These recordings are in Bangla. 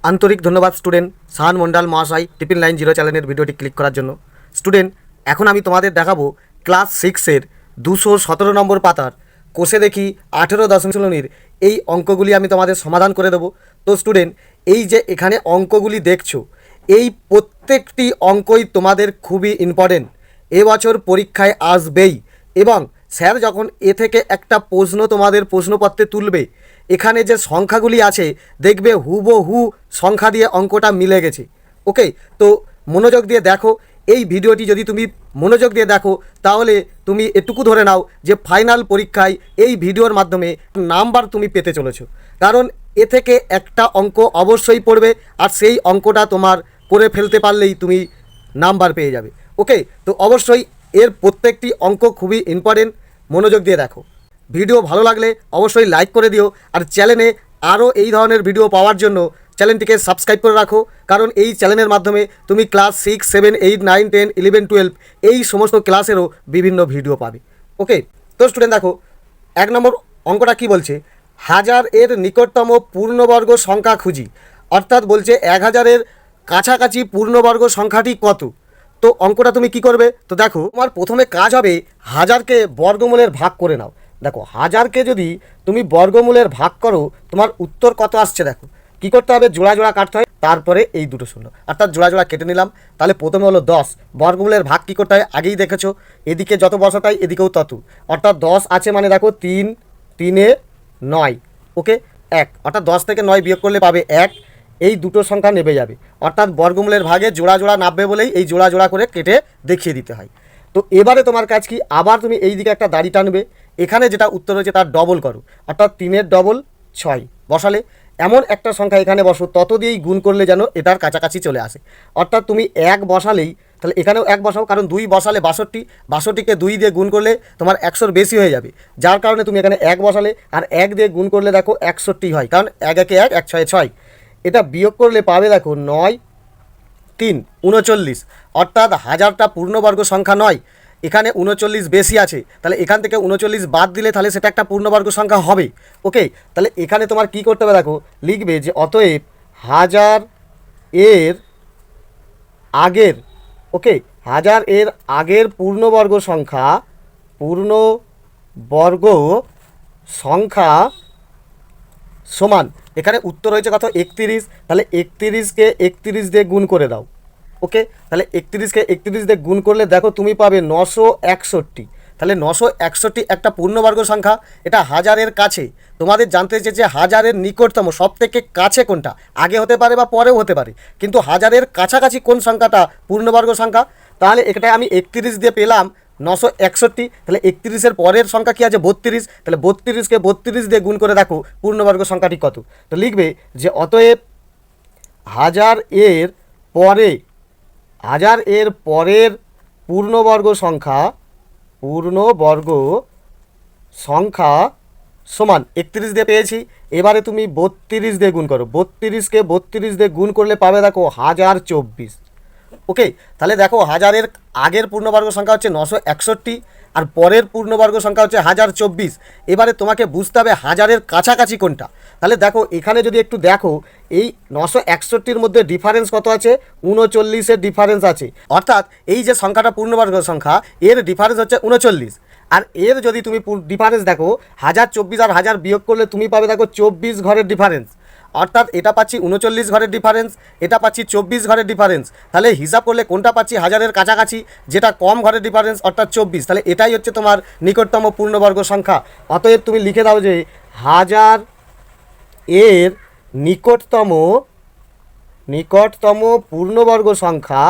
আন্তরিক ধন্যবাদ স্টুডেন্ট শাহান মন্ডল মহাশয় টিফিন লাইন জিরো চ্যানেলের ভিডিওটি ক্লিক করার জন্য। স্টুডেন্ট, এখন আমি তোমাদের দেখাবো ক্লাস 6-এর 217 নম্বর পাতার কোষে দেখি 18.শ্রেণীর এই অঙ্কগুলি আমি তোমাদের সমাধান করে দেবো। তো স্টুডেন্ট, এই যে এখানে অঙ্কগুলি দেখছো, এই প্রত্যেকটি অঙ্কই তোমাদের খুবই ইম্পর্টেন্ট, এবছর পরীক্ষায় আসবেই। এবং স্যার যখন এ থেকে একটা প্রশ্ন তোমাদের প্রশ্নপত্রে তুলবে, এখানে যে সংখ্যাগুলি আছে দেখবে হুবহু সংখ্যা দিয়ে অঙ্কটা মিলে গেছে। ওকে, তো মনোযোগ দিয়ে দেখো। এই ভিডিওটি যদি তুমি মনোযোগ দিয়ে দেখো তাহলে তুমি এটুকু ধরে নাও যে ফাইনাল পরীক্ষায় এই ভিডিওর মাধ্যমে নাম্বার তুমি পেতে চলেছো। কারণ এ থেকে একটা অঙ্ক অবশ্যই পড়বে, আর সেই অঙ্কটা তোমার করে ফেলতে পারলেই তুমি নাম্বার পেয়ে যাবে। ওকে, তো অবশ্যই এর প্রত্যেকটি অঙ্ক খুবই ইম্পর্টেন্ট, মনোযোগ দিয়ে দেখো। ভিডিও ভালো লাগলে অবশ্যই লাইক করে দিও, আর চ্যানেলে আরও এই ধরনের ভিডিও পাওয়ার জন্য চ্যানেলটিকে সাবস্ক্রাইব করে রাখো। কারণ এই চ্যানেলের মাধ্যমে তুমি ক্লাস 6, 7, 8, 9, 10, 11, 12 এই সমস্ত ক্লাসেরও বিভিন্ন ভিডিও পাবে। ওকে, তো স্টুডেন্ট দেখো 1 নম্বর অঙ্কটা কি বলছে, 1000 এর নিকটতম পূর্ণবর্গ সংখ্যা খুঁজি। অর্থাৎ বলছে 1000-এর কাছাকাছি পূর্ণবর্গ সংখ্যাটি কত। তো অঙ্কটা তুমি কি করবে, তো দেখো তোমার প্রথমে কাজ হবে 1000কে বর্গমূলের ভাগ করে নাও। দেখো 1000কে যদি তুমি বর্গমূলের ভাগ করো তোমার উত্তর কত আসছে। দেখো কি করতে হবে, জোড়া জোড়া কাটতে হয়, তারপরে এই দুটো শূন্য, অর্থাৎ জোড়া জোড়া কেটে নিলাম। তাহলে প্রথমে হলো 10, বর্গমূলের ভাগ কী করতে হয় আগেই দেখেছো, এদিকে যত বসাতাই এদিকেও তত। অর্থাৎ 10 আছে মানে দেখো 3, 3 9, ওকে 1, অর্থাৎ 10 থেকে 9 বিয়োগ করলে পাবে 1। এই দুটো সংখ্যা নেবে যাবে, অর্থাৎ বর্গমূলের ভাগে জোড়া জোড়া নামবে বলেই এই জোড়া জোড়া করে কেটে দেখিয়ে দিতে হয়। তো এবারে তোমার কাজ কি, আবার তুমি এই দিকে একটা দাড়ি টানবে, এখানে যেটা উত্তর হয়েছে তার ডবল করো, অর্থাৎ 3-এর ডবল 6 বসালে এমন একটা সংখ্যা এখানে বসো, তত দিয়েই গুণ করলে যেন এটার কাছাকাছি চলে আসে। অর্থাৎ তুমি 1 বসালেই, তাহলে এখানেও 1 বসাও, কারণ 2 বসালে 62, 62কে 2 দিয়ে গুণ করলে তোমার 100-র বেশি হয়ে যাবে, যার কারণে তুমি এখানে 1 বসালে, আর 1 দিয়ে গুণ করলে দেখো 61 হয়, কারণ 1 1 1, 1 6 6। এটা বিয়োগ করলে পাবে দেখো 9 3 39, অর্থাৎ 1000টা পূর্ণবর্গ সংখ্যা নয়, এখানে 39 বেশি আছে, তাহলে এখান থেকে 39 বাদ দিলে তাহলে সেটা একটা পূর্ণবর্গ সংখ্যা হবে। ওকে, তাহলে এখানে তোমার কি করতে হবে, দেখো লিখবে যে অতএব 1000 এর আগের, ওকে 1000 এর আগের পূর্ণবর্গ সংখ্যা সমান, এখানে উত্তর হয়েছে কত 31, তাহলে 31কে 31 দিয়ে গুণ করে দাও। ওকে, তাহলে 31কে 31 দিয়ে গুণ করলে দেখো তুমি পাবে 961। তাহলে 961 একটা পূর্ণবর্গ সংখ্যা, এটা 1000-এর কাছে। তোমাদের জানতে চেয়েছে 1000-এর নিকটতম সব থেকে কাছে কোনটা, আগে হতে পারে বা পরেও হতে পারে, কিন্তু 1000-এর কাছাকাছি কোন সংখ্যাটা পূর্ণবর্গ সংখ্যা। তাহলে এটা আমি 31 দিয়ে পেলাম 961, তাহলে 31-এর পরের সংখ্যা কি আছে 32, তাহলে 32কে 32 দিয়ে গুণ করে দেখো পূর্ণবর্গ সংখ্যাটি কত। তো লিখবে যে অতএব 1000 এর পরের পূর্ণবর্গ সংখ্যা সমান 31 দিয়ে পেয়েছি। এবারে তুমি 32 দিয়ে গুণ করো, 32কে 32 দিয়ে গুণ করলে পাবে দেখো 1024। ওকে, তাহলে দেখো 1000-এর আগের পূর্ণবর্গ সংখ্যা হচ্ছে 961, আর পরের পূর্ণবর্গ সংখ্যা হচ্ছে 1024। এবারে তোমাকে বুঝতে হবে 1000-এর কাছাকাছি কোনটা। তাহলে দেখো এখানে যদি একটু দেখো, এই 961-র মধ্যে ডিফারেন্স কত আছে, 39-এর ডিফারেন্স আছে, অর্থাৎ এই যে সংখ্যাটা পূর্ণবর্গ সংখ্যা এর ডিফারেন্স হচ্ছে 39। আর এর যদি তুমি ডিফারেন্স দেখো 1024 আর 1000 বিয়োগ করলে তুমি পাবে দেখো 24 ঘরের ডিফারেন্স, অর্থাৎ এটা পাচ্ছি 39 ঘরের ডিফারেন্স, এটা পাচ্ছি 24 ঘরের ডিফারেন্স। তাহলে হিসাব করলে কোনটা পাচ্ছি 1000-এর কাছাকাছি, যেটা কম ঘরের ডিফারেন্স অর্থাৎ 24, তাহলে এটাই হচ্ছে তোমার নিকটতম পূর্ণবর্গ সংখ্যা। অতএব তুমি লিখে দাও যে 1000 এর নিকটতম পূর্ণবর্গ সংখ্যা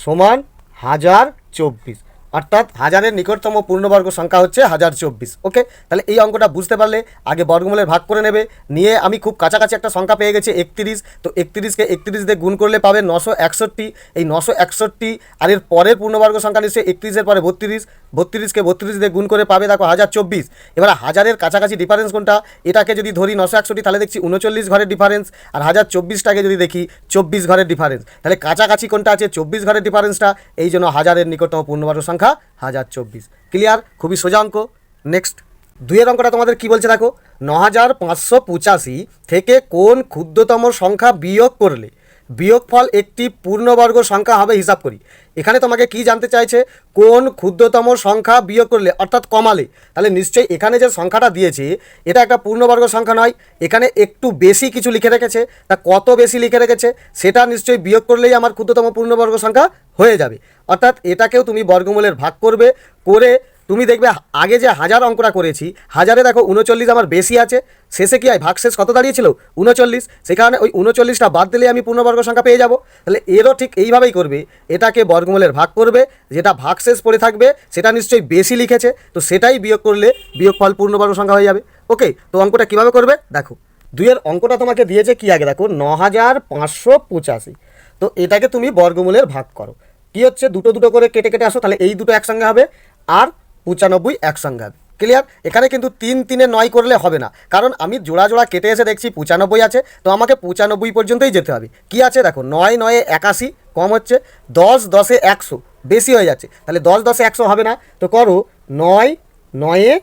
সমান 1024, অর্থাৎ 1000-এর নিকটতম পূর্ণবর্গ সংখ্যা হচ্ছে 1024। ওকে, তাহলে এই অঙ্কটা বুঝতে পারলে আগে বর্গমূলের ভাগ করে নেবে, নিয়ে আমি খুব কাছাকাছি একটা সংখ্যা পেয়ে গেছি 31, তো 31কে 31 দিয়ে গুণ করলে পাবে 961। এই 961 আর এর পরের পূর্ণবর্গ সংখ্যা নিশ্চয়ই 31-এর পরে 32, 32কে 32 দিয়ে গুণ করে পাবে দেখো 1024। এবার 1000-এর কাছাকাছি ডিফারেন্স কোনটা, এটাকে যদি ধরি 961 তাহলে দেখছি 39 ঘরের ডিফারেন্স, আর 1024টাকে যদি দেখি 24 ঘরের ডিফারেন্স, তাহলে কাছাকাছি কোনটা আছে 24 ঘরের ডিফারেন্সটা, এই জন্য 1000-এর নিকটতম পূর্ণবর্গ সংখ্যা 1024। ক্লিয়ার, খুবই সোজা অঙ্ক। নেক্সট দুইয়ের অঙ্কটা তোমাদের কি বলছে দেখো, 9585 থেকে কোন ক্ষুদ্রতম সংখ্যা বিয়োগ করলে বিয়োগফল একটি পূর্ণবর্গ সংখ্যা হবে হিসাব করি। এখানে তোমাকে কি জানতে চাইছে, কোন ক্ষুদ্রতম সংখ্যা বিয়োগ করলে অর্থাৎ কমালে। তাহলে নিশ্চয়ই এখানে যে সংখ্যাটা দিয়েছে এটা একটা পূর্ণবর্গ সংখ্যা নয়, এখানে একটু বেশি কিছু লিখে রেখেছে। তা কত বেশি লিখে রেখেছে সেটা নিশ্চয়ই বিয়োগ করলেই আমার ক্ষুদ্রতম পূর্ণবর্গ সংখ্যা হয়ে যাবে। অর্থাৎ এটাকেও তুমি বর্গমূলের ভাগ করবে, করে তুমি দেখবে আগে যে হাজার অঙ্কটা করেছি, হাজারে দেখো 39 আমার বেশি আছে, শেষে কি হয় ভাগশেষ কত দাঁড়িয়েছিল 39, সেই কারণে ওই 39টা বাদ দিলে আমি পূর্ণবর্গ সংখ্যা পেয়ে যাব। তাহলে এরও ঠিক এইভাবেই করবে, এটাকে বর্গমূলের ভাগ করবে, যেটা ভাগশেষ পড়ে থাকবে সেটা নিশ্চয়ই বেশি লিখেছে, তো সেটাই বিয়োগ করলে বিয়োগফল পূর্ণবর্গ সংখ্যা হয়ে যাবে। ওকে, তো অঙ্কটা কীভাবে করবে দেখো, দুইয়ের অঙ্কটা তোমাকে দিয়েছে কি আগে দেখো 9585, তো এটাকে তুমি বর্গমূলের ভাগ করো। কি হচ্ছে, দুটো দুটো করে কেটে কেটে আসো, তাহলে এই দুটো একসঙ্গে হবে আর 95 একসঙ্গে হবে। ক্লিয়ার? এখানে কিন্তু 3 3 9 করলে হবে না, কারণ আমি জোড়া জোড়া কেটে এসে দেখছি 95 আছে, তো আমাকে 95 পর্যন্তই যেতে হবে। কি আছে দেখো, 9 9 81 কম হচ্ছে, 10 10 100 বেশি হয়ে যাচ্ছে, তাহলে 10 10 100 হবে না, তো করো 9 9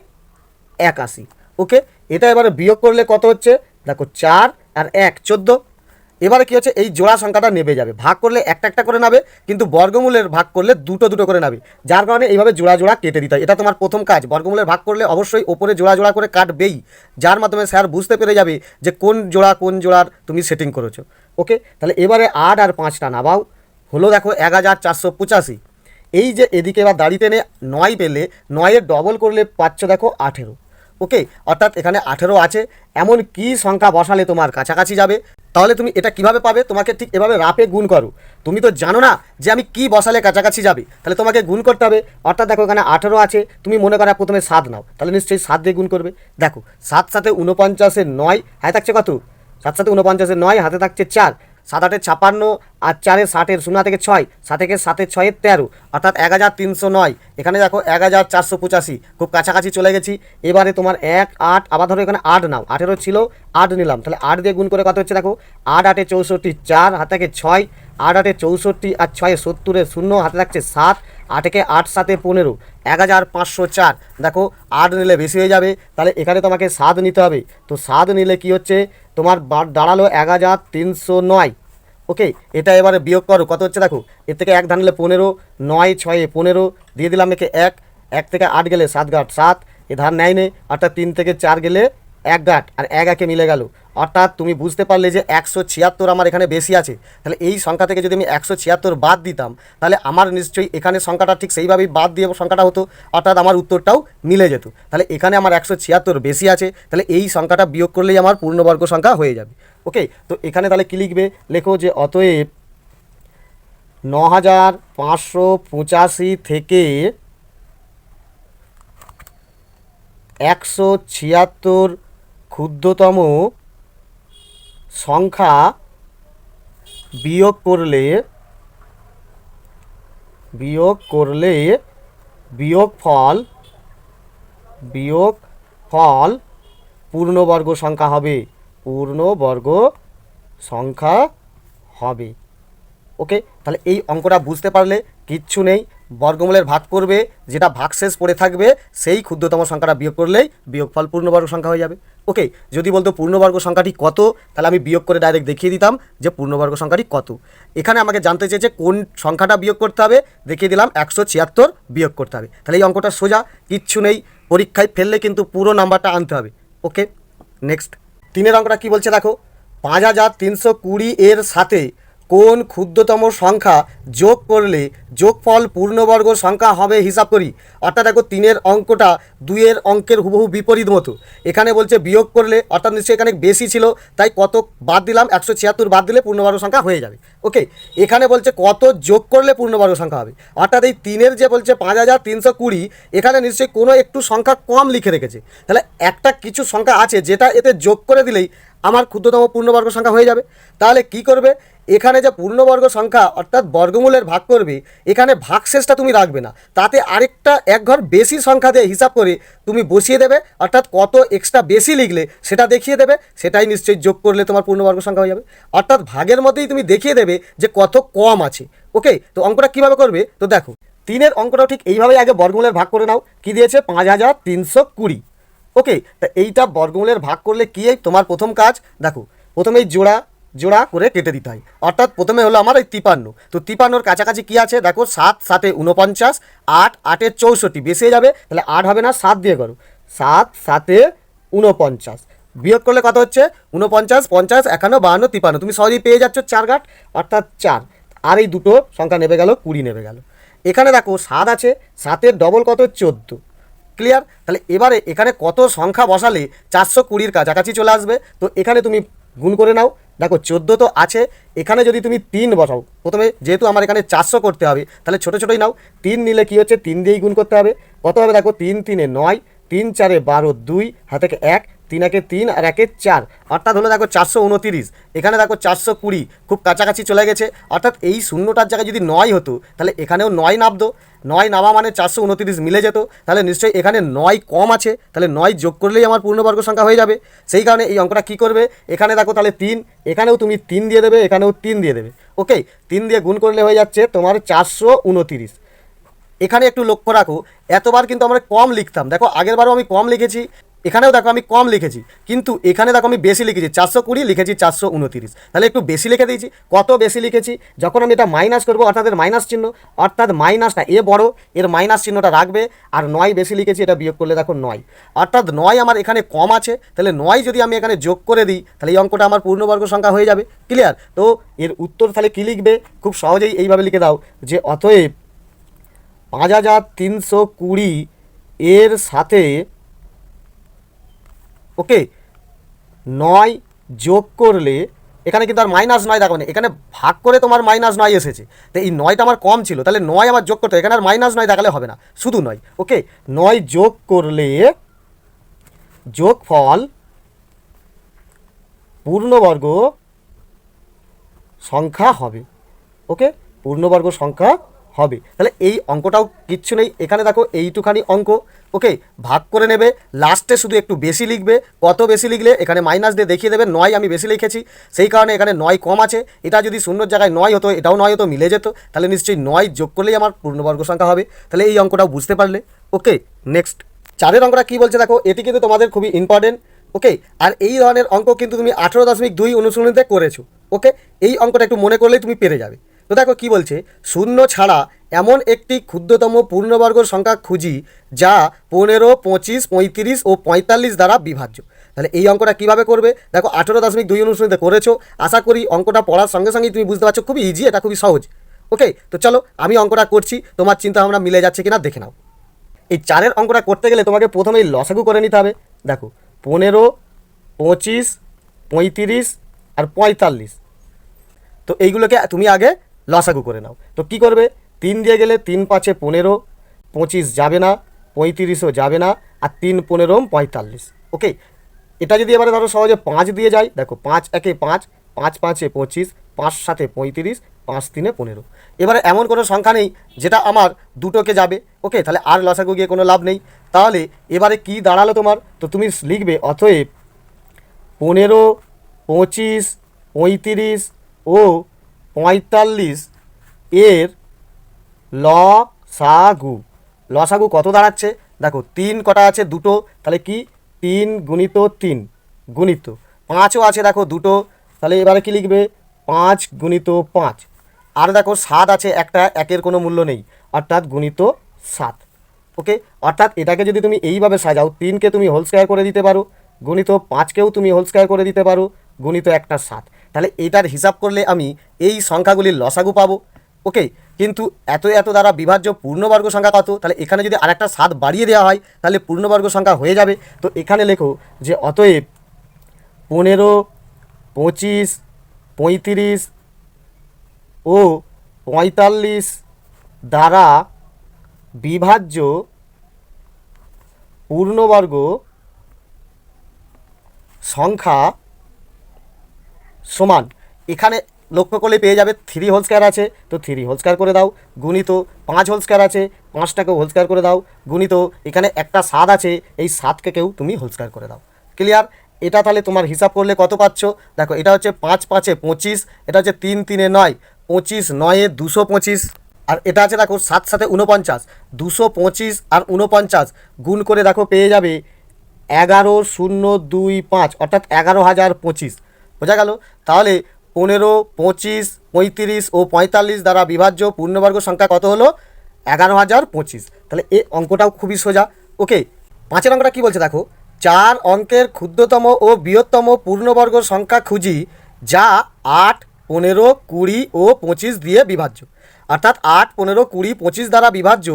81। ওকে, এটা এবারে বিয়োগ করলে কত হচ্ছে দেখো, 4 আর 1 14। এবারে কি হচ্ছে, এই জোড়া সংখ্যাটা নেবে যাবে, ভাগ করলে একটা একটা করে নেবে, কিন্তু বর্গমূলের ভাগ করলে দুটো দুটো করে নেবে, যার কারণে এইভাবে জোড়া জোড়া কেটে দিতে হয়। এটা তোমার প্রথম কাজ, বর্গমূলের ভাগ করলে অবশ্যই ওপরে জোড়া জোড়া করে কাটবেই, যার মাধ্যমে স্যার বুঝতে পেরে যাবে যে কোন জোড়ার তুমি সেটিং করেছো। ওকে, তাহলে এবারে 8 আর 5টা নামাও, হলো দেখো 1485। এই যে এদিকে এবার দাড়ি টেনে 9 পেলে 9-এর ডবল করলে পাচ্ছ দেখো 18। ওকে, অর্থাৎ এখানে 18 আছে, এমন কি সংখ্যা বসালে তোমার কাছাকাছি যাবে। তাহলে তুমি এটা কিভাবে পাবে, তোমাকে ঠিক এভাবে রাপে গুণ করো। তুমি তো জানো না যে আমি কি বসালে কাছাকাছি যাবে, তাহলে তোমাকে গুণ করতে হবে। অর্থাৎ দেখো এখানে 18 আছে, তুমি মনে করো প্রথমে 7 নাও, তাহলে নিশ্চয়ই 7 দিয়ে গুণ করবে। দেখো 7 7 49 9, হাতে থাকছে কত, 7 7 49 9, হাতে থাকছে 4, 7 8 56 আর 4 60, 0 থেকে 6, 7 থেকে 7 6 13, অর্থাৎ 1309। এখানে দেখো 1485, খুব কাছাকাছি চলে গেছি। এবারে তোমার 1 8, আবার ধরো এখানে 8 নাও, 18 ছিল 8 নিলাম, তাহলে 8 দিয়ে গুণ করে কত হচ্ছে দেখো, 8 8 64, 4 হাতে থাকে 6, 8 8 64 আর 6 70, 0 হাতে থাকছে 7, 8 কে 8 7 15, 1504। দেখো 8 নিলে বেশি হয়ে যাবে, তাহলে এখানে তোমাকে 7 নিতে হবে, তো 7 নিলে কি হচ্ছে তোমার দাঁড়ালো 1309। ওকে, এটা এবারে বিয়োগ করো, কত হচ্ছে দেখো, এর থেকে 1 ধানলে 15, 9 6 15 দিয়ে দিলাম একে 1, 1 থেকে 8 গেলে 7 গাঁট 7, এ ধান নেয় নে, অর্থাৎ 3 থেকে 4 গেলে 1 গাঁট, আর 1 একে মিলে গেল। অর্থাৎ তুমি বুঝতে পারলে যে 176 আমার এখানে বেশি আছে, তাহলে এই সংখ্যা থেকে যদি আমি 176 বাদ দিতাম, তাহলে আমার নিশ্চয়ই এখানে সংখ্যাটা ঠিক সেইভাবেই বাদ দিয়ে সংখ্যাটা হতো, অর্থাৎ আমার উত্তরটাও মিলে যেত। তাহলে এখানে আমার 176 বেশি আছে, তাহলে এই সংখ্যাটা বিয়োগ করলেই আমার পূর্ণবর্গ সংখ্যা হয়ে যাবে। ওকে, তো এখানে তাহলে কী লিখবে, লেখো যে অতএব 9585 থেকে 176 ক্ষুদ্রতম সংখ্যা বিয়োগ করলে বিয়োগফল পূর্ণবর্গ সংখ্যা হবে, ওকে, তাহলে এই অঙ্কটা বুঝতে পারলে কিচ্ছু নেই, বর্গমূলের ভাগ করবে, যেটা ভাগশেষ পড়ে থাকবে সেই ক্ষুদ্রতম সংখ্যাটা বিয়োগ করলেই বিয়োগফল পূর্ণবর্গ সংখ্যা হয়ে যাবে। ওকে, যদি বলতো পূর্ণবর্গ সংখ্যাটি কত, তাহলে আমি বিয়োগ করে ডাইরেক্ট দেখিয়ে দিতাম যে পূর্ণবর্গ সংখ্যাটি কত। এখানে আমাকে জানতে চেয়েছে কোন সংখ্যাটা বিয়োগ করতে হবে, দেখিয়ে দিলাম 176 বিয়োগ করতে হবে। তাহলে এই অঙ্কটা সোজা, কিচ্ছু নেই, পরীক্ষায় ফেললে কিন্তু পুরো নাম্বারটা আনতে হবে। ওকে, নেক্সট 3-এর অঙ্কটা কী বলছে দেখো, 5320 এর সাথে কোন ক্ষুদ্রতম সংখ্যা যোগ করলে যোগফল পূর্ণবর্গ সংখ্যা হবে হিসাব করি। অর্থাৎ দেখো 3-এর অঙ্কটা 2-এর অঙ্কের হুবহু বিপরীত মতো। এখানে বলছে বিয়োগ করলে, অর্থাৎ নিশ্চয়ই এখানে বেশি ছিল তাই কত বাদ দিলাম, 176 বাদ দিলে পূর্ণবর্গ সংখ্যা হয়ে যাবে। ওকে, এখানে বলছে কত যোগ করলে পূর্ণবর্গ সংখ্যা হবে, অর্থাৎ এই 3-এর যে বলছে 5320, এখানে নিশ্চয়ই কোনো একটু সংখ্যা কম লিখে রেখেছে, তাহলে একটা কিছু সংখ্যা আছে যেটা এতে যোগ করে দিলেই আমার ক্ষুদ্রতম পূর্ণবর্গ সংখ্যা হয়ে যাবে। তাহলে কি করবে, এখানে যে পূর্ণবর্গ সংখ্যা অর্থাৎ বর্গমূলের ভাগ করবে, এখানে ভাগশেষটা তুমি রাখবে না, তাতে আরেকটা এক ঘর বেশি সংখ্যা দিয়ে হিসাব করে তুমি বসিয়ে দেবে, অর্থাৎ কত এক্সট্রা বেশি লিখলে সেটা দেখিয়ে দেবে, সেটাই নিশ্চয়ই যোগ করলে তোমার পূর্ণবর্গ সংখ্যা হয়ে যাবে। অর্থাৎ ভাগের মধ্যেই তুমি দেখিয়ে দেবে যে কত কম আছে। ওকে, তো অঙ্কটা কীভাবে করবে, তো দেখো 3-এর অঙ্কটাও ঠিক এইভাবেই আগে বর্গমূলের ভাগ করে নাও। কি দিয়েছে 5320, ওকে, তা এইটা বর্গমূলের ভাগ করলে কি তোমার প্রথম কাজ দেখো, প্রথমেই জোড়া জোড়া করে কেটে দিতে হয়। অর্থাৎ প্রথমে হলো আমার এই 53, তো 53-র কাছাকাছি কী আছে দেখো, 7 7 49, 8 8 64, বেশি হয়ে যাবে, তাহলে 8 হবে না, 7 দিয়ে করো, 7 7 49, বিয়োগ করলে কত হচ্ছে 49 50 51 52 53, তুমি সহজেই পেয়ে যাচ্ছ 4 ঘাট, অর্থাৎ 4, আর এই দুটো সংখ্যা নেবে গেল 20 নেবে গেল। এখানে দেখো 7 আছে, 7-এর ডবল কত 14, ক্লিয়ার। তাহলে এবারে এখানে কত সংখ্যা বসালে 420-র কাছাকাছি চলে আসবে, তো এখানে তুমি গুণ করে নাও। দেখো 14 তো আছে, এখানে যদি তুমি 3 বসাও, প্রথমে যেহেতু আমার এখানে 400 করতে হবে, তাহলে ছোটো ছোটোই নাও, 3 নিলে কি হচ্ছে 3 দিয়েই গুণ করতে হবে, কত হবে দেখো 3 3 9, 3 4 12, 2 হাতে 1, 3 1 3 আর 1 4, অর্থাৎ হলো দেখো 429, এখানে দেখো 420, খুব কাছাকাছি চলে গেছে। অর্থাৎ এই শূন্যটার জায়গায় যদি 9 হতো, তাহলে এখানেও 9 নামতো, 9 নামা মানে 429 মিলে যেত, তাহলে নিশ্চয়ই এখানে 9 কম আছে, তাহলে 9 যোগ করলেই আমার পূর্ণবর্গ সংখ্যা হয়ে যাবে। সেই কারণে এই অঙ্কটা কী করবে, এখানে দেখো তাহলে 3, এখানেও তুমি 3 দিয়ে দেবে, এখানেও 3 দিয়ে দেবে, ওকে, 3 দিয়ে গুণ করলে হয়ে যাচ্ছে তোমার 429। এখানে একটু লক্ষ্য রাখো, এতবার কিন্তু আমরা কম লিখতাম, দেখো আগেরবারও আমি কম লিখেছি, এখানেও দেখো আমি কম লিখেছি, কিন্তু এখানে দেখো আমি বেশি লিখেছি, 420 লিখেছি 429, তাহলে একটু বেশি লিখে দিয়েছি। কত বেশি লিখেছি, যখন আমি এটা মাইনাস করবো, অর্থাৎ এর মাইনাস চিহ্ন, অর্থাৎ মাইনাসটা এ বড়, এর মাইনাস চিহ্নটা রাখবে, আর 9 বেশি লিখেছি, এটা বিয়োগ করলে দেখো 9, অর্থাৎ 9 আমার এখানে কম আছে, তাহলে 9 যদি আমি এখানে যোগ করে দিই, তাহলে এই অঙ্কটা আমার পূর্ণবর্গ সংখ্যা হয়ে যাবে, ক্লিয়ার। তো এর উত্তর তাহলে কী লিখবে, খুব সহজেই এইভাবে লিখে দাও যে অতএব 5320 এর সাথে, ওকে, 9 যোগ করলে, এখানে কিন্তু আর মাইনাস 9 দেখো না, এখানে ভাগ করে তোমার মাইনাস 9 এসেছে, তো এই 9টা আমার কম ছিল, তাহলে 9 আমার যোগ করতে, এখানে আর মাইনাস 9 দেখালে হবে না, শুধু 9, ওকে, 9 যোগ করলে যোগফল পূর্ণবর্গ সংখ্যা হবে, ওকে, পূর্ণবর্গ সংখ্যা হবে। তাহলে এই অঙ্কটাও কিচ্ছু নেই, এখানে দেখো এইটুখানি অঙ্ক, ওকে, ভাগ করে নেবে, লাস্টে শুধু একটু বেশি লিখবে, কত বেশি লিখলে এখানে মাইনাস দিয়ে দেখিয়ে দেবে, 9 আমি বেশি লিখেছি, সেই কারণে এখানে 9 কম আছে, এটা যদি শূন্যর জায়গায় 9 হতো, এটাও 9 হতো, মিলে যেত, তাহলে নিশ্চয়ই 9 যোগ করলেই আমার পূর্ণবর্গ সংখ্যা হবে। তাহলে এই অঙ্কটাও বুঝতে পারলে, ওকে। নেক্সট 4-এর অঙ্কটা কী বলছে দেখো, এটি কিন্তু তোমাদের খুবই ইম্পর্টেন্ট, ওকে, আর এই ধরনের অঙ্ক কিন্তু তুমি 18.2 অনুশীলনীতে করেছো, ওকে, এই অঙ্কটা একটু মনে করলেই তুমি পেরে যাবে। তো দেখো কী বলছে, শূন্য ছাড়া এমন একটি ক্ষুদ্রতম পূর্ণবর্গ সংখ্যা খুঁজি যা 15 25 35 ও 45 দ্বারা বিভাজ্য। তাহলে এই অঙ্কটা কীভাবে করবে দেখো, 18.2 অনুশীলনীতে করেছো, আশা করি অঙ্কটা পড়ার সঙ্গে সঙ্গেই তুমি বুঝতে পারছো, খুবই ইজি, এটা খুবই সহজ, ওকে। তো চলো আমি অঙ্কটা করছি, তোমার চিন্তা ভাবনা মিলে যাচ্ছে কিনা দেখে নাও। এই 4-এর অঙ্কটা করতে গেলে তোমাকে প্রথমেই লসাগু করে নিতে হবে। দেখো 15 25 35 আর 45, তো এইগুলোকে তুমি আগে লসাগু করে নাও। তো কি করবে, 3 দিয়ে গেলে 3 5 15, 25 যাবে না, 35ও যাবে না, আর 3 15 45, ওকে। এটা যদি এবারে ধরো সহজে 5 দিয়ে যায়, দেখো 5 1 5, 5 5 25, 5 7 35, 5 3 15, এবারে এমন কোনো সংখ্যা নেই যেটা আমার দুটোকে যাবে, ওকে, তাহলে আর লসাগু গিয়ে কোনো লাভ নেই। তাহলে এবারে কি দাঁড়ালো তোমার, তো তুমি লিখবে অতএব 15 25 35 ও 45 এর লসাগু, লসাগু কত দাঁড়াচ্ছে দেখো, 3 কটা আছে দুটো, তাহলে কি 3 গুণিত 3 গুণিত 5ও আছে দেখো দুটো, তাহলে এবারে কি লিখবে 5 গুণিত 5, আর দেখো 7 আছে একটা, একের কোনো মূল্য নেই, অর্থাৎ গুণিত 7, ওকে। অর্থাৎ এটাকে যদি তুমি এইভাবে সাজাও, 3কে তুমি হোল স্কয়ার করে দিতে পারো, গুণিত 5কেও তুমি হোল স্কয়ার করে দিতে পারো, গুণিত একটা 7, তাহলে এইটার হিসাব করলে আমি এই সংখ্যাগুলির লসাগু পাবো, ওকে। কিন্তু এত এত দ্বারা বিভাজ্য পূর্ণবর্গ সংখ্যা কত, তাহলে এখানে যদি আরেকটা 7 বাড়িয়ে দেওয়া হয়, তাহলে পূর্ণবর্গ সংখ্যা হয়ে যাবে। তো এখানে লেখো যে অতএব 15 25 35 ও 45 দ্বারা বিভাজ্য পূর্ণবর্গ সংখ্যা সমান, এখানে লক্ষ্য করলে পেয়ে যাবে 3 হোল স্কয়ার আছে, তো 3 হোল স্কয়ার করে দাও, গুণিত 5 হোল স্কয়ার আছে, 5টাকে হোল স্কয়ার করে দাও, গুণিত এখানে একটা 7 আছে, এই 7কে কেউ তুমি হোল স্কয়ার করে দাও, ক্লিয়ার। এটা তাহলে তোমার হিসাব করলে কত পাচ্ছ দেখো, এটা হচ্ছে 5 5 25, এটা হচ্ছে 3 3 9, 25 9 225, আর এটা আছে দেখো 7 7 49, 225 আর 49 গুণ করে দেখো পেয়ে যাবে 11025 অর্থাৎ 11,025, বোঝা গেল? তাহলে 15, 25, 35 ও 45 দ্বারা বিভাজ্য পূর্ণবর্গ সংখ্যা কত হলো? 11,025। তাহলে এই অঙ্কটাও খুবই সোজা। ওকে, 5 অঙ্কটা কী বলছে দেখো, 4 অঙ্কের ক্ষুদ্রতম ও বৃহত্তম পূর্ণবর্গ সংখ্যা খুঁজি যা 8, 15, 20 ও 25 দিয়ে বিভাজ্য। অর্থাৎ 8, 15, 20, 25 দ্বারা বিভাজ্য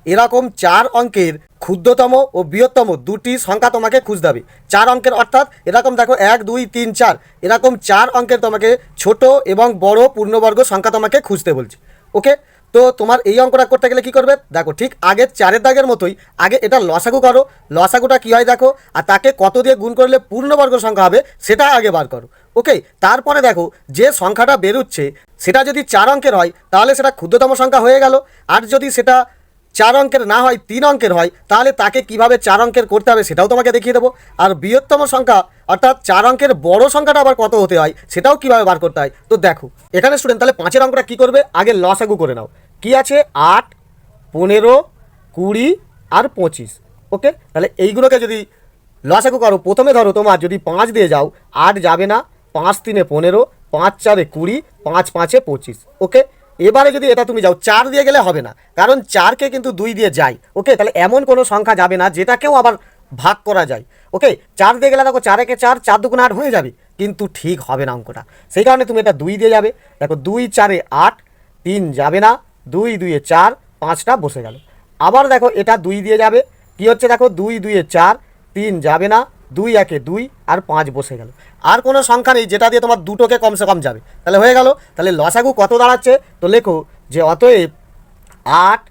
এরকম 4 অঙ্কের ক্ষুদ্রতম ও বৃহত্তম দুটি সংখ্যা তোমাকে খুঁজতে হবে। 4 অঙ্কের অর্থাৎ এরকম দেখো 1, 2, 3, 4 এরকম 4 অঙ্কের তোমাকে ছোট এবং বড় পূর্ণবর্গ সংখ্যা তোমাকে খুঁজতে বলছে। ওকে, তো তোমার এই অঙ্কটা করতে গেলে কি করবে দেখো, ঠিক আগের 4-এর দাগের মতোই আগে এটা লসাগু করো। লসাগুটা কী হয় দেখো, আর তাকে কত দিয়ে গুণ করলে পূর্ণবর্গ সংখ্যা হবে সেটা আগে বার করো। ওকে, তারপরে দেখো যে সংখ্যাটা বেরোচ্ছে সেটা যদি 4 অঙ্কের হয় তাহলে সেটা ক্ষুদ্রতম সংখ্যা হয়ে গেল। আর যদি সেটা 4 অঙ্কের না হয়, 3 অঙ্কের হয়, তাহলে তাকে কিভাবে 4 অঙ্কের করতে হবে সেটাও তোমাকে দেখিয়ে দেবো। আর বৃহত্তম সংখ্যা অর্থাৎ 4 অঙ্কের বড় সংখ্যাটা আবার কত হতে হয় সেটাও কিভাবে বার করতে হয়। তো দেখো এখানে স্টুডেন্ট তাহলে 5-এর অঙ্কটা কী করবে, আগে লসাগু করে নাও। কি আছে? 8, 15, 20 আর 25। ওকে, তাহলে এইগুলোকে যদি লসাগু করো, প্রথমে ধরো তোমার যদি 5 দিয়ে যাও 8 যাবে না, 5 3 15, 5 4 20, 5 5 25। ওকে, এবারে যদি এটা তুমি যাও 4 দিয়ে গেলে হবে না, কারণ 4কে কিন্তু 2 দিয়ে যায়। ওকে, তাহলে এমন কোনো সংখ্যা যাবে না যেটাকেও আবার ভাগ করা যায়। ওকে, 4 দিয়ে গেলে দেখো 4 একে 4, 4 2 8 হয়ে যাবে, কিন্তু ঠিক হবে না অঙ্কটা। সেই কারণে তুমি এটা 2 দিয়ে যাবে। দেখো 2 4 8, 3 যাবে না, 2 2 4, 5টা বসে গেল। আবার দেখো এটা 2 দিয়ে যাবে, কি হচ্ছে দেখো 2 2 4, 3 যাবে না, 2 1 2 আর 5 বসে গেল। আর কোনো সংখ্যা নেই যেটা দিয়ে তোমার দুটোকে কমসে কম যাবে, তাহলে হয়ে গেল। তাহলে লসাগু কত দাঁড়াচ্ছে, তো লেখো যে অতএব 8,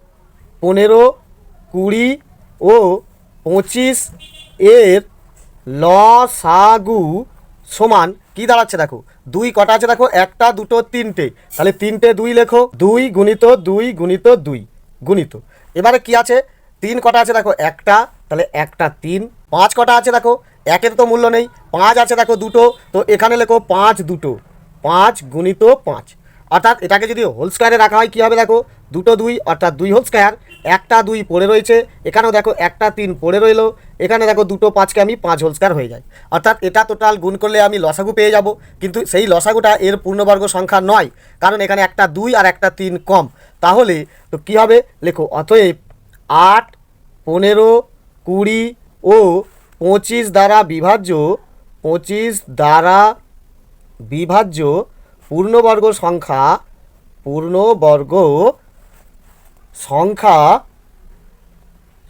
15, 20 ও 25 এর লসাগু সমান কি দাঁড়াচ্ছে দেখো, 2 কটা আছে দেখো, 1টা 2টো 3টে, তাহলে 3টে 2 লেখো, 2 গুণিত 2 গুণিত 2 গুণিত। এবারে কি আছে, 3 কটা আছে দেখো, 1টা, তাহলে 1টা 3। 5 কটা আছে দেখো, 1-এর তো মূল্য নেই, 5 আছে দেখো 2টো, তো এখানে লেখো 5 2টো, 5 গুণিত 5। অর্থাৎ এটাকে যদি হোল স্কোয়ারে রাখা হয় কী হবে দেখো, 2টো 2 অর্থাৎ 2 হোল স্কোয়ার, 1টা 2 পড়ে রয়েছে, এখানেও দেখো 1টা 3 পড়ে রইলো, এখানে দেখো 2টো 5কে আমি 5 হোল স্কোয়ার হয়ে যায়। অর্থাৎ এটা টোটাল গুণ করলে আমি লসাগু পেয়ে যাব, কিন্তু সেই লসাগুটা এর পূর্ণবর্গ সংখ্যা নয়, কারণ এখানে একটা 2 আর একটা 3 কম। তাহলে তো কী হবে লেখো, অতএব 8, 15, 20 ও 25 দ্বারা বিভাজ্য, 25 দ্বারা বিভাজ্য পূর্ণবর্গ সংখ্যা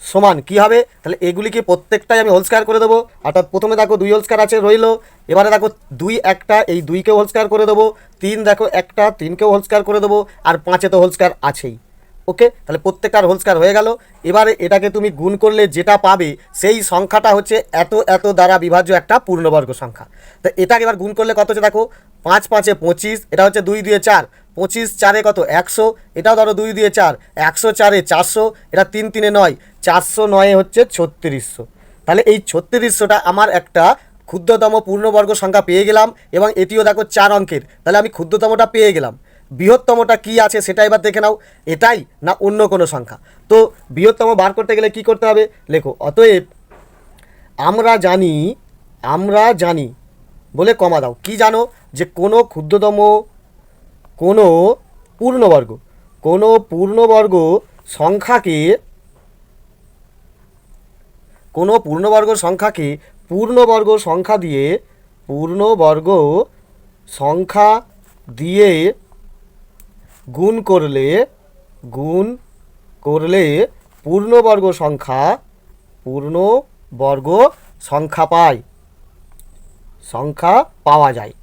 সমান কী হবে, তাহলে এগুলিকে প্রত্যেকটাই আমি হোল স্কোয়ার করে দেবো। অর্থাৎ প্রথমে দেখো 2 হোল স্কোয়ার আছে রইলো, এবারে দেখো 2 একটা, এই 2কে হোল স্কোয়ার করে দেবো, 3 দেখো একটা, 3কেও হোল স্কোয়ার করে দেবো, আর 5-এ তো হোল স্কোয়ার আছেই। ওকে, তাহলে প্রত্যেকটার হোল স্কোয়ার হয়ে গেল। এবারে এটাকে তুমি গুণ করলে যেটা পাবে সেই সংখ্যাটা হচ্ছে এত এত দ্বারা বিভাজ্য একটা পূর্ণবর্গ সংখ্যা। তো এটাকে এবার গুণ করলে কত হচ্ছে দেখো, 5 5 25, এটা হচ্ছে 2 2 4, 25 4 কত 100, এটাও ধরো 2 2 4, 100 4 400, এটা 3 3 9, 409 হচ্ছে 3600। তাহলে এই 3600টা আমার একটা ক্ষুদ্রতম পূর্ণবর্গ সংখ্যা পেয়ে গেলাম, এবং এটিও দেখো 4 অঙ্কের, তাহলে আমি ক্ষুদ্রতমটা পেয়ে গেলাম। বৃহত্তমটা কি আছে সেটা এবার দেখে নাও, এটাই না অন্য কোনো সংখ্যা। তো বৃহত্তম বার করতে গেলে কি করতে হবে লেখো, অতএব আমরা জানি বলে কমা দাও। কি জানো, যে কোনো ক্ষুদ্রতম কোনো পূর্ণবর্গ সংখ্যাকে পূর্ণবর্গ সংখ্যা দিয়ে গুণ করলে পূর্ণবর্গ সংখ্যা পাওয়া যায়।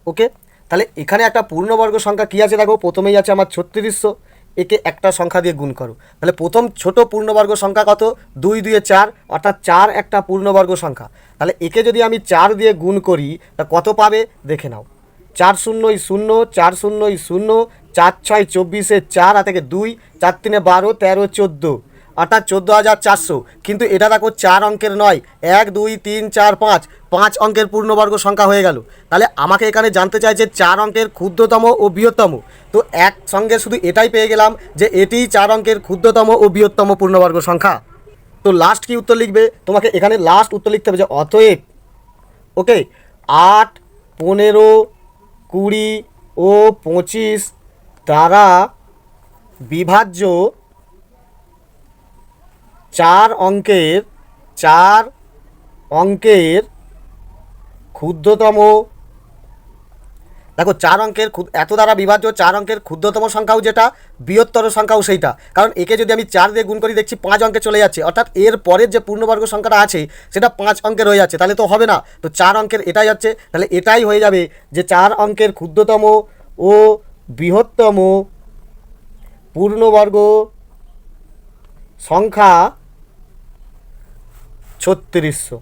ওকে, তাহলে এখানে একটা পূর্ণবর্গ সংখ্যা কী আছে দেখো, প্রথমেই আছে আমার 3600, একে একটা সংখ্যা দিয়ে গুণ করো। তাহলে প্রথম ছোট পূর্ণবর্গ সংখ্যা কত, 2 2 4, অর্থাৎ 4 একটা পূর্ণবর্গ সংখ্যা। তাহলে একে যদি আমি 4 দিয়ে গুণ করি তা কত পাবে দেখে নাও, 4 0 0, 4 0 0, 4 6 24, 4 আর থেকে 2, 4 3 12, 13 14, অর্থাৎ 14,400। কিন্তু এটা দেখো 4 অঙ্কের নয়, 1 2 3 4 5 অঙ্কের পূর্ণবর্গ সংখ্যা হয়ে গেল। তাহলে আমাকে এখানে জানতে চাই যে 4 অঙ্কের ক্ষুদ্রতম ও বৃহত্তম। তো একসঙ্গে শুধু এটাই পেয়ে গেলাম যে এটি 4 অঙ্কের ক্ষুদ্রতম ও বৃহত্তম পূর্ণবর্গ সংখ্যা। তো লাস্ট কি উত্তর লিখবে, তোমাকে এখানে লাস্ট উত্তর লিখতে হবে যে অতএব, ওকে, 8, 15, 20 ও 25 দ্বারা বিভাজ্য 4 অঙ্কের ক্ষুদ্রতম, দেখো 4 অঙ্কের এত দ্বারা বিভাজ্য 4 অঙ্কের ক্ষুদ্রতম সংখ্যাও যেটা, বৃহত্তর সংখ্যাও সেইটা। কারণ একে যদি আমি 4 দিয়ে গুণ করি দেখছি 5 অঙ্কে চলে যাচ্ছে, অর্থাৎ এর পরের যে পূর্ণবর্গ সংখ্যাটা আছে সেটা 5 অঙ্কের হয়ে যাচ্ছে, তাহলে তো হবে না। তো 4 অঙ্কের এটাই যাচ্ছে, তাহলে এটাই হয়ে যাবে যে 4 অঙ্কের ক্ষুদ্রতম ও বৃহত্তম পূর্ণবর্গ সংখ্যা 3600।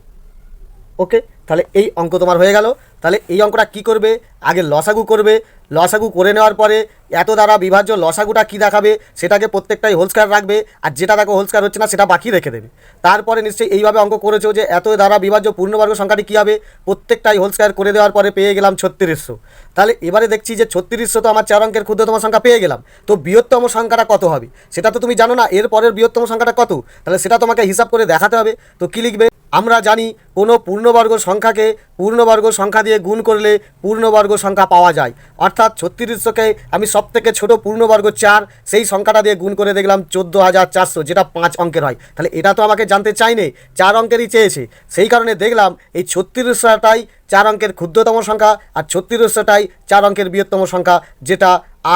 ওকে, তাহলে এই অঙ্ক তোমার হয়ে গেল। তাহলে এই অঙ্কটা কি করবে, আগে লসাগু করবে, লসাগু করে নেওয়ার পরে এত দ্বারা বিভাজ্য লসাগুটা কি দেখাবে সেটাকে প্রত্যেকটাই হোল স্কয়ার রাখবে, আর যেটা দেখো হোল স্কয়ার হচ্ছে না সেটা বাকি রেখে দেবে। তারপরে নিশ্চয়ই এইভাবে অঙ্ক করেছো যে এত দ্বারা বিভাজ্য পূর্ণবর্গ সংখ্যাটি কী হবে, প্রত্যেকটাই হোল স্কয়ার করে দেওয়ার পরে পেয়ে গেলাম 3600। তাহলে এবারে দেখছি যে 3600 তো আমার 4 অঙ্কের ক্ষুদ্রতম সংখ্যা পেয়ে গেলাম, তো বৃহত্তম সংখ্যাটা কত হবে সেটা তো তুমি জানো না, এর পরের বৃহত্তম সংখ্যাটা কত, তাহলে সেটা তোমাকে হিসাব করে দেখাতে হবে। তো কী লিখবে, আমরা জানি কোনো পূর্ণবর্গ সংখ্যাকে পূর্ণবর্গ সংখ্যা দিয়ে গুণ করলে পূর্ণবর্গ সংখ্যা পাওয়া যায়, অর্থাৎ 3600কে আমি সবথেকে ছোট পূর্ণবর্গ 4 সেই সংখ্যাটা দিয়ে গুণ করে দেখলাম 14400, যেটা 5 অঙ্কের হয়। তাহলে এটা তো আমাকে জানতে চাইনি, 4 অঙ্কেরই চেয়েছে, সেই কারণে দেখলাম এই 3600টাই 4 অঙ্কের ক্ষুদ্রতম সংখ্যা, আর 3600টাই 4 অঙ্কের বৃহত্তম সংখ্যা, যেটা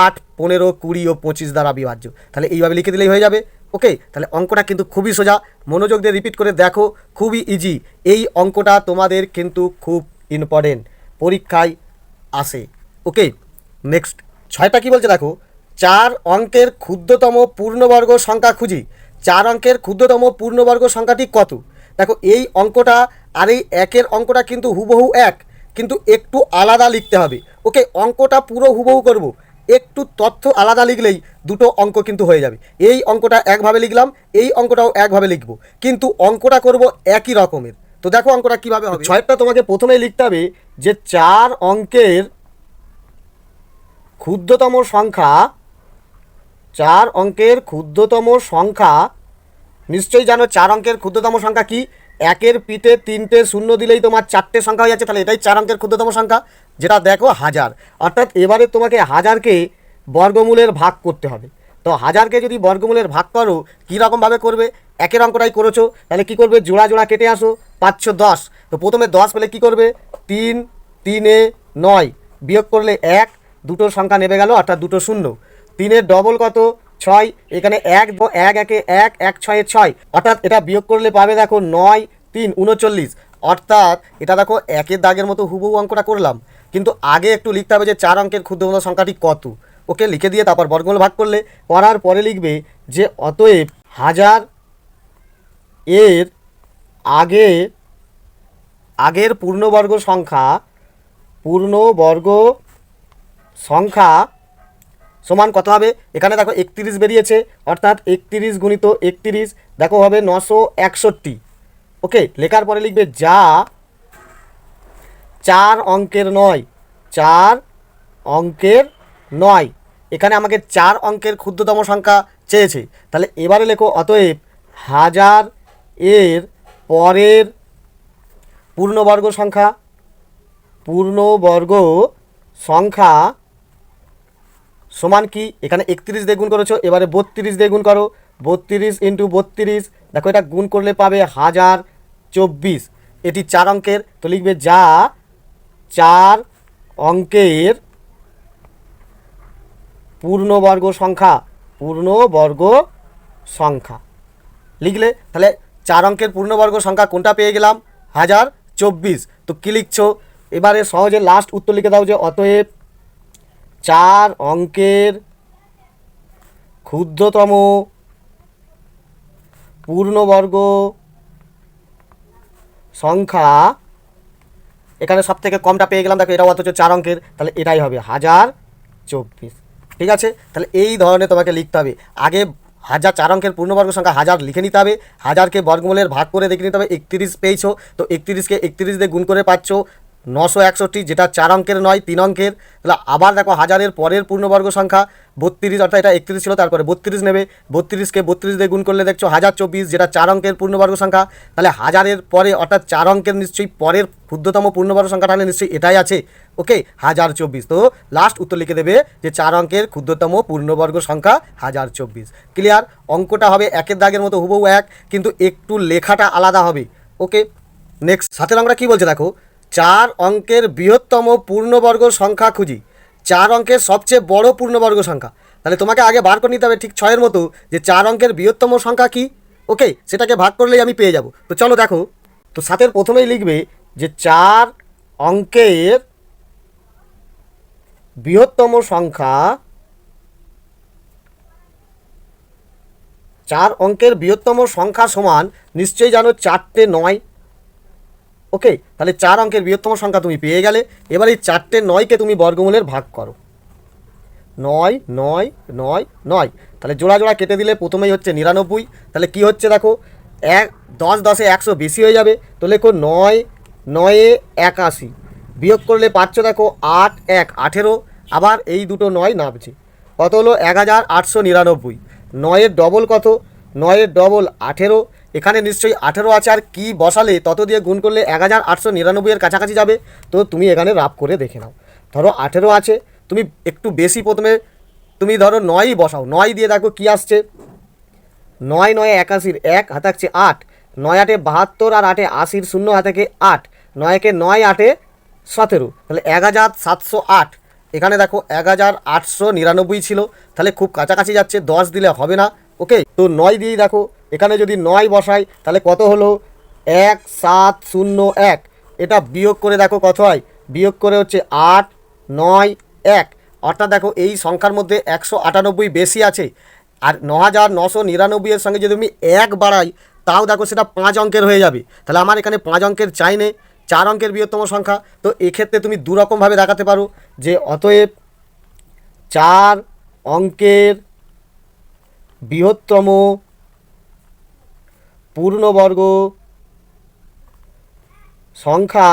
8, 15, 20 ও 25 দ্বারা বিভাজ্য। তাহলে এইভাবে লিখে দিলেই হয়ে যাবে। ওকে, তাহলে অঙ্কটা কিন্তু খুবই সোজা, মনোযোগ দিয়ে রিপিট করে দেখো, খুবই ইজি। এই অঙ্কটা তোমাদের কিন্তু খুব ইম্পর্টেন্ট, পরীক্ষায় আসে। ওকে, নেক্সট 6টা কী বলছে দেখো, 4 অঙ্কের ক্ষুদ্রতম পূর্ণবর্গ সংখ্যা খুঁজি। 4 অঙ্কের ক্ষুদ্রতম পূর্ণবর্গ সংখ্যাটি কত? দেখো এই অঙ্কটা আর এই একের অঙ্কটা কিন্তু হুবহু এক, কিন্তু একটু আলাদা লিখতে হবে। ওকে, অঙ্কটা পুরো হুবহু করব, একটু তথ্য আলাদা লিখলেই দুটো অঙ্ক কিন্তু হয়ে যাবে। এই অঙ্কটা একভাবে লিখলাম, এই অঙ্কটাও একভাবে লিখব, কিন্তু অঙ্কটা করব একই রকমের। তো দেখো অঙ্কটা কীভাবে হবে। 6টা তোমাকে প্রথমেই লিখতে হবে যে 4 অঙ্কের ক্ষুদ্রতম সংখ্যা, 4 অঙ্কের ক্ষুদ্রতম সংখ্যা, নিশ্চয়ই জানো 4 অঙ্কের ক্ষুদ্রতম সংখ্যা কি, একের পিঠে 3টে শূন্য দিলেই তোমার 4টে সংখ্যা হয়ে যাচ্ছে, তাহলে এটাই 4 অঙ্কের ক্ষুদ্রতম সংখ্যা, যেটা দেখো 1000। অর্থাৎ এবারে তোমাকে 1000কে বর্গমূলের ভাগ করতে হবে। তো 1000কে যদি বর্গমূলের ভাগ করো, কীরকমভাবে করবে, একের অঙ্কটাই করেছো, তাহলে কী করবে, জোড়া জোড়া কেটে আসো, 5 10। তো প্রথমে 10 পেলে কী করবে, 3, 3 9, বিয়োগ করলে 1, দুটো সংখ্যা নেমে গেল, অর্থাৎ দুটো শূন্য। 3-এর ডবল কত, 6, এখানে 1 1 1 1 1 6 6, অর্থাৎ এটা বিয়োগ করলে পাবে দেখো 9 3 39। অর্থাৎ এটা দেখো একের দাগের মতো হুবহু অঙ্কটা করলাম, কিন্তু আগে একটু লিখতে হবে যে 4 অঙ্কের ক্ষুদ্রতম সংখ্যাটি কত। ওকে, লিখে দিয়ে তারপর বর্গমূল ভাগ করলে, করার পরে লিখবে যে অতএব 1000 এর আগের পূর্ণবর্গ সংখ্যা সমান কত হবে। এখানে দেখো 31 বেরিয়েছে, অর্থাৎ 31 গুণিত 31 দেখো হবে 961। ওকে, লেখার পরে লিখবে যা 4 অঙ্কের নয়, 4 অঙ্কের নয়। এখানে আমাকে 4 অঙ্কের ক্ষুদ্রতম সংখ্যা চেয়েছে, তাহলে এবারে লেখো অতএব 1000 এর পরের পূর্ণবর্গ সংখ্যা সমান কি, এখানে 31 দিয়ে গুণ করেছো, এবারে 32 দিয়ে গুণ করো, 32 × 32, দেখো এটা গুণ করলে পাবে 1024। এটি 4 অঙ্কের, তো লিখবে যা 4 অঙ্কের পূর্ণবর্গ সংখ্যা লিখলে, তাহলে 4 অঙ্কের পূর্ণবর্গ সংখ্যা কোনটা পেয়ে গেলাম, 1024। তো কী লিখছো, এবারে সহজে লাস্ট উত্তর লিখে দাও যে অতএব 4 অঙ্কের ক্ষুদ্রতম পূর্ণবর্গ সংখ্যা, এখানে সব থেকে কমটা পেয়ে গেলাম, দেখো এটাও অথচ 4 অঙ্কের, তাহলে এটাই হবে 1024। ঠিক আছে, তাহলে এই ধরনের তোমাকে লিখতে হবে। আগে 4 অঙ্কের পূর্ণবর্গ সংখ্যা 1000 লিখে নিতে হবে, 1000কে বর্গমূলের ভাগ করে দেখে নিতে হবে 31 পেয়েছো, তো 31কে 31 দিয়ে গুণ করে পাচ্ছ 961, যেটা 4 অঙ্কের নয় 3 অঙ্কের। তাহলে আবার দেখো হাজারের পরের পূর্ণবর্গ সংখ্যা 32, অর্থাৎ এটা 31 ছিল, তারপরে 32 নেবে, 32কে 32 দিয়ে গুণ করলে দেখছো 1024, যেটা 4 অঙ্কের পূর্ণবর্গ সংখ্যা। তাহলে হাজারের পরে অর্থাৎ 4 অঙ্কের নিশ্চয়ই পরের ক্ষুদ্রতম পূর্ণবর্গ সংখ্যা তাহলে নিশ্চয়ই এটাই আছে। ওকে, 1024। তো লাস্ট উত্তর লিখে দেবে যে 4 অঙ্কের ক্ষুদ্রতম পূর্ণবর্গ সংখ্যা 1024। ক্লিয়ার? অঙ্কটা হবে একের দাগের মতো হুবহু এক, কিন্তু একটু লেখাটা আলাদা হবে। ওকে, নেক্সট 7 অঙ্কটা কী বলছে দেখো, 4 অঙ্কের বৃহত্তম পূর্ণবর্গ সংখ্যা খুঁজি। 4 অঙ্কের সবচেয়ে বড় পূর্ণবর্গ সংখ্যা। তাহলে তোমাকে আগে বার করে নিতে হবে ঠিক 6-এর মতো যে 4 অঙ্কের বৃহত্তম সংখ্যা কি। ওকে, সেটাকে ভাগ করলেই আমি পেয়ে যাব। তো চলো দেখো, তো 7-এর প্রথমেই লিখবে যে 4 অঙ্কের বৃহত্তম সংখ্যা, 4 অঙ্কের বৃহত্তম সংখ্যা সমান নিশ্চয়ই জানো 4টে 9। ওকে, তাহলে 4 অঙ্কের বৃহত্তম সংখ্যা তুমি পেয়ে গেলে। এবার এই 4টে 9কে তুমি বর্গমূলের ভাগ করো, 9 9 9 9। তাহলে জোড়া জোড়া কেটে দিলে প্রথমেই হচ্ছে 99। তাহলে কি হচ্ছে দেখো, 10 10-এ 100 বেশি হয়ে যাবে। তো লেখো 9 9-এ 81, বিয়োগ করলে পাচ্ছ দেখো 8 1 18। আবার এই দুটো 9 নামছে, কত হলো 1899। 9-এর ডবল কত, 9-এর ডবল 18। এখানে নিশ্চয়ই 18 আছে, আর কি বসালে তত দিয়ে গুণ করলে 1899-এর কাছাকাছি যাবে। তো তুমি এখানে রাফ করে দেখে নাও। ধরো 18 আছে, তুমি একটু বেশি প্রথমে তুমি ধরো 9ই বসাও, 9 দিয়ে দেখো কি আসছে, 9 9 81, 1 হাতে থাকছে 8, 9 8 72 আর 8 80, 0 হাতে থেকে 8, 9 9 8 17, তাহলে 1708। এখানে দেখো 1899 ছিল, তাহলে খুব কাছাকাছি যাচ্ছে, 10 দিলে হবে না। ওকে, তো 9 দিয়েই দেখো, এখানে যদি 9 বসাই তাহলে কত হলো 1701। এটা বিয়োগ করে দেখো কত হয়, বিয়োগ করে হচ্ছে 8 9 1। অর্থাৎ দেখো এই সংখ্যার মধ্যে 198 বেশি আছে, আর 9999-এর সঙ্গে যদি আমি 1 বাড়াই তাও দেখো সেটা 5 অঙ্কের হয়ে যাবে। তাহলে আমার এখানে 5 অঙ্কের চাই নেই, 4 অঙ্কের বৃহত্তম সংখ্যা। তো এক্ষেত্রে তুমি দুরকমভাবে দেখাতে পারো যে অতএব 4 অঙ্কের বৃহত্তম পূর্ণবর্গ সংখ্যা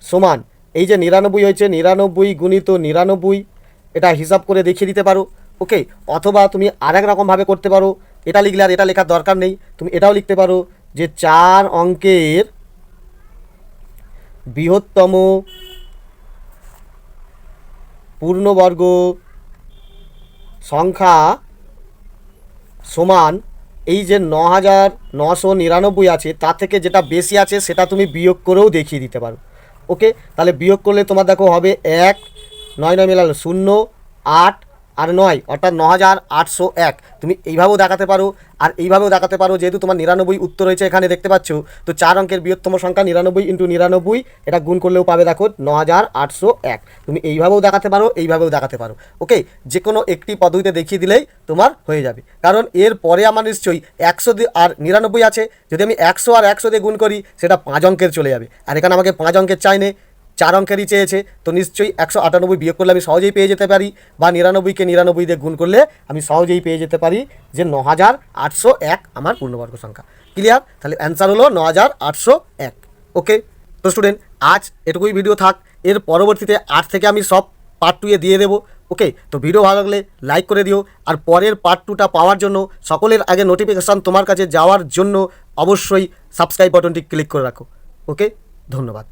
সমান, এই যে 99 হয়েছে, 99 গুণিত 99, এটা হিসাব করে দেখিয়ে দিতে পারো। ওকে, অথবা তুমি আরেক রকমভাবে করতে পারো, এটা লিখলে আর এটা লেখার দরকার নেই, তুমি এটাও লিখতে পারো যে 4 অঙ্কের বৃহত্তম পূর্ণবর্গ সংখ্যা সমান, এই যে 9999 আছে তার থেকে যেটা বেশি আছে সেটা তুমি বিয়োগ করেও দেখিয়ে দিতে পারো। ওকে, তাহলে বিয়োগ করলে তোমার দেখো হবে 1 9 9 মেলালো 0 8 আর 9, অর্থাৎ 9801। তুমি এইভাবেও দেখাতে পারো, আর এইভাবেও দেখাতে পারো। যেহেতু তোমার 99 উত্তর হয়েছে এখানে দেখতে পাচ্ছ, তো 4 অঙ্কের বৃহত্তম সংখ্যা 99 × 99, এটা গুণ করলেও পাবে দেখো 9801। তুমি এইভাবেও দেখাতে পারো, এইভাবেও দেখাতে পারো। ওকে, যে কোনো একটি পদ্ধতিতে দেখিয়ে দিলেই তোমার হয়ে যাবে, কারণ এর পরে আমার নিশ্চয়ই 100 আর 99 আছে। যদি আমি 100 আর 100 দিয়ে গুণ করি সেটা 5 অঙ্কের চলে যাবে, আর এখানে আমাকে 5 অঙ্কের চাই নেই, 4 অঙ্কেরই চেয়েছে। তো নিশ্চয়ই 198 বিয়োগ করলে আমি সহজেই পেয়ে যেতে পারি, বা 99কে 99 দিয়ে গুণ করলে আমি সহজেই পেয়ে যেতে পারি যে 9801 আমার পূর্ণবর্গ সংখ্যা। ক্লিয়ার? তাহলে অ্যান্সার হলো 9801। ওকে, তো স্টুডেন্ট আজ এটুকুই ভিডিও থাক, এর পরবর্তীতে 8 থেকে আমি সব পার্ট 2 দিয়ে দেবো। ওকে, তো ভিডিও ভালো লাগলে লাইক করে দিও, আর পরের পার্ট 2টা পাওয়ার জন্য, সকলের আগে নোটিফিকেশান তোমার কাছে যাওয়ার জন্য অবশ্যই সাবস্ক্রাইব বাটনটি ক্লিক করে রাখো। ওকে, ধন্যবাদ।